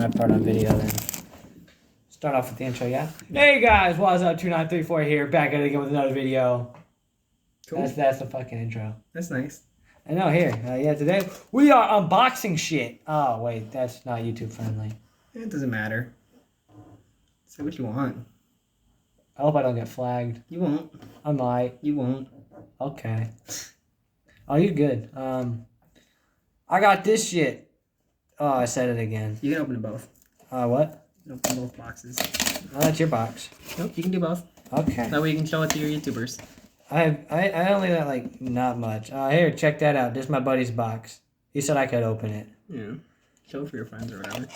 my part on video then. Start off with the intro, yeah? Hey guys, what's up? 2934 here, back at it again with another video. Cool. That's the fucking intro. That's nice. I know, here. Yeah, today we are unboxing shit. Oh, wait, that's not YouTube friendly. It doesn't matter. Say what you want. I hope I don't get flagged. You won't. I might. You won't. Okay. Oh, you're good. I got this shit. Oh, I said it again. You can open them both. What? You can open both boxes. Oh, that's your box. Nope, you can do both. Okay. That way you can show it to your YouTubers. I only got like not much. Here, check that out. This is my buddy's box. He said I could open it. Yeah. Show it for your friends or whatever.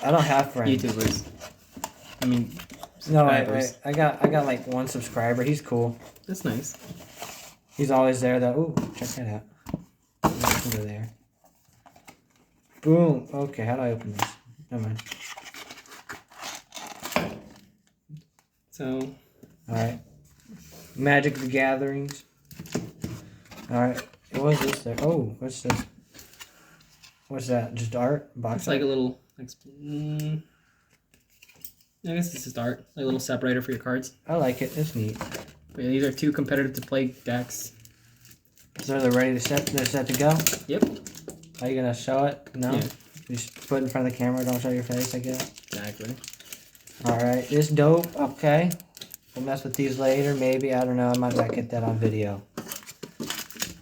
I don't have friends. YouTubers. I mean, No, subscribers. I got like one subscriber. He's cool. That's nice. He's always there though. Ooh, check that out. Over there. Boom. Okay, how do I open this? Never mind. So. Alright. Magic the Gatherings. Alright. What is this there? Oh, what's this? What's that? Just art? Box It's like a little. I guess this is art. Like a little separator for your cards. I like it. It's neat. But yeah, these are two competitive to play decks. So they're ready to set. They're set to go. Yep. Are you gonna show it? No. Yeah. Just put it in front of the camera. Don't show your face. I guess. Exactly. All right. This dope. Okay. We'll mess with these later. Maybe. I don't know. I might not get that on video.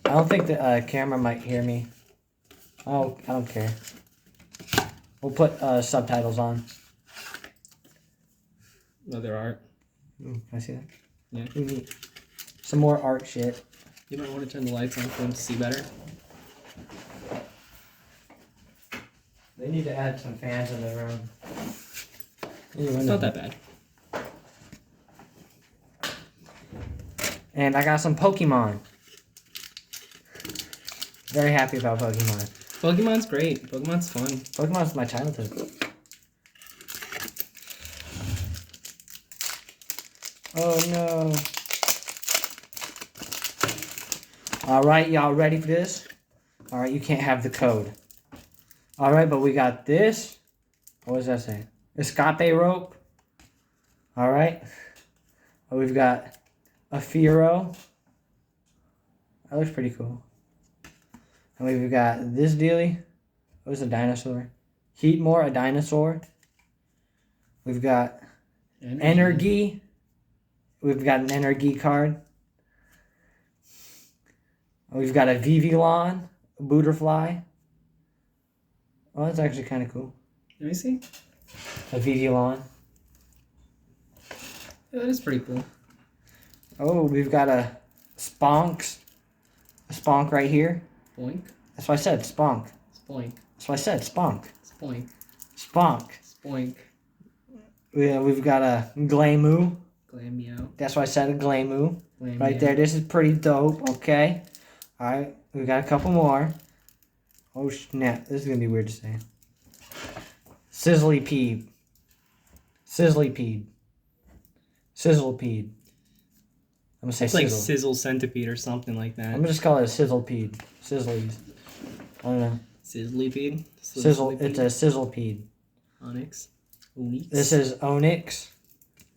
I don't think the camera might hear me. Oh, I don't care. We'll put subtitles on. Other art. Can I see that? Yeah. Ooh, neat. Some more art shit. You might want to turn the lights on for them to see better. They need to add some fans in the room. It's not that bad. And I got some Pokemon. Very happy about Pokemon. Pokemon's great. Pokemon's fun. Pokemon's my childhood. Oh no. Alright, y'all ready for this? Alright, you can't have the code. Alright, but we got this. What does that say? Escape rope. Alright. We've got a Fearow. That looks pretty cool. And we've got this dealie. What is a dinosaur? Heatmore, a dinosaur. We've got Energy. We've got an Energy card. We've got a Vivillon, a Butterfly. Oh, that's actually kind of cool. Let me see. A Vivillon. Yeah, that is pretty cool. Oh, we've got a Sponx. A Sponk right here. Spoink. That's why I said Sponk. Spoink. That's why I said Spunk. Spoink. Spunk. Spoink. We've got a Glamoo. Glammeow. That's why I said a Glamoo. Glammeow. Right there. This is pretty dope. Okay. Alright. We got a couple more. Oh, snap. This is going to be weird to say. Sizzlypede. Sizzlypede. Sizzlepede. I'm going to say It's like sizzle. Sizzle Centipede or something like I'm that. going to just call it a Sizzlepede. Sizzlies. I don't know. Sizzlypede. Sizzle. It's a Sizzlepede. Onyx. Onyx. This is Onyx.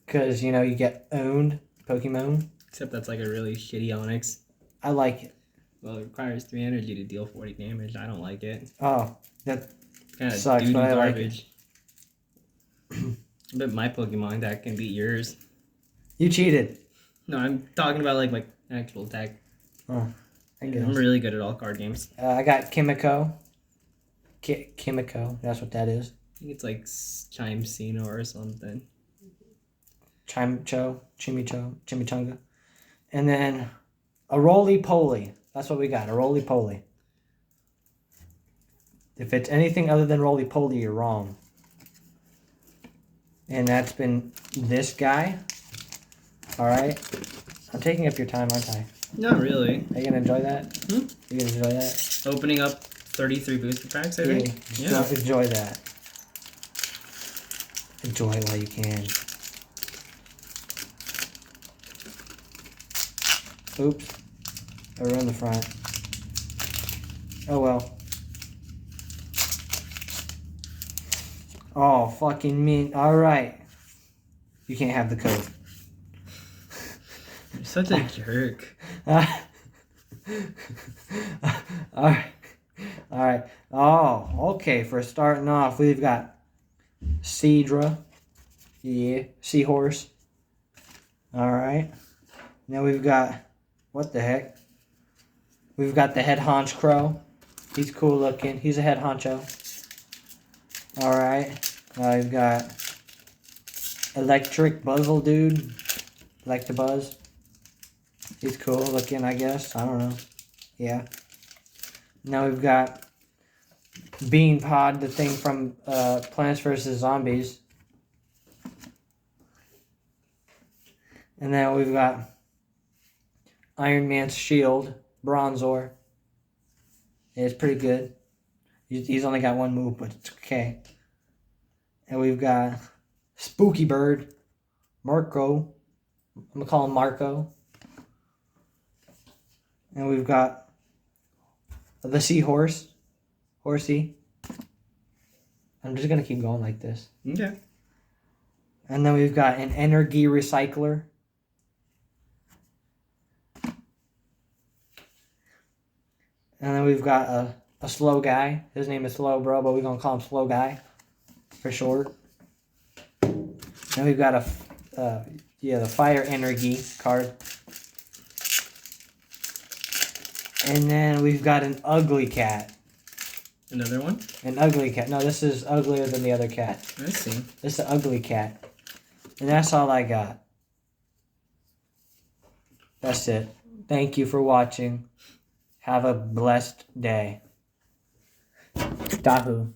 Because, you know, you get owned. Pokemon. Except that's like a really shitty Onyx. I like it. Well, it requires 3 energy to deal 40 damage. I don't like it. Oh, that Kind of sucks, doo-doo but I like garbage. I bet my Pokemon deck can beat yours. you cheated. No, I'm talking about like my actual deck. Oh, I guess. I'm really good at all card games. I got Kimiko. Kimiko, that's what that is. I think it's like Chimecino or something. Chimichanga. And then a Roly-Poly. That's what we got, a Roly-Poly. If it's anything other than Roly-Poly, you're wrong. And that's been this guy. Alright. I'm taking up your time, aren't I? Not really. Are you going to enjoy that? Hmm? You going to enjoy that? Opening up 33 booster packs, I think. Yeah. Enjoy that. Enjoy it while you can. Oops. I ruined the front. Oh well. Oh, fucking mean. All right. You can't have the code. You're such a jerk. All right. All right. Oh, okay. For starting off, we've got Cedra. Yeah. Seahorse. All right. Now we've got, what the heck? We've got the head honch crow. He's cool looking. He's a head honcho. All right. We've got electric buzzle dude. Like to buzz. He's cool looking, I guess. I don't know. Yeah. Now we've got Bean Pod, the thing from Plants vs. Zombies. And then we've got Iron Man's shield, Bronzor. It's pretty good. He's only got one move, but it's okay. And we've got Spooky Bird, Marco. I'm going to call him Marco. And we've got the Seahorse, Horsey. I'm just going to keep going like this. Okay. And then we've got an Energy Recycler. And then we've got a Slow Guy. His name is Slow Bro, but we're going to call him Slow Guy for short. Then we've got the Fire Energy card. And then we've got an Ugly Cat. Another one? An Ugly Cat. No, this is uglier than the other cat. I see. This is an Ugly Cat. And that's all I got. That's it. Thank you for watching. Have a blessed day. Dahu.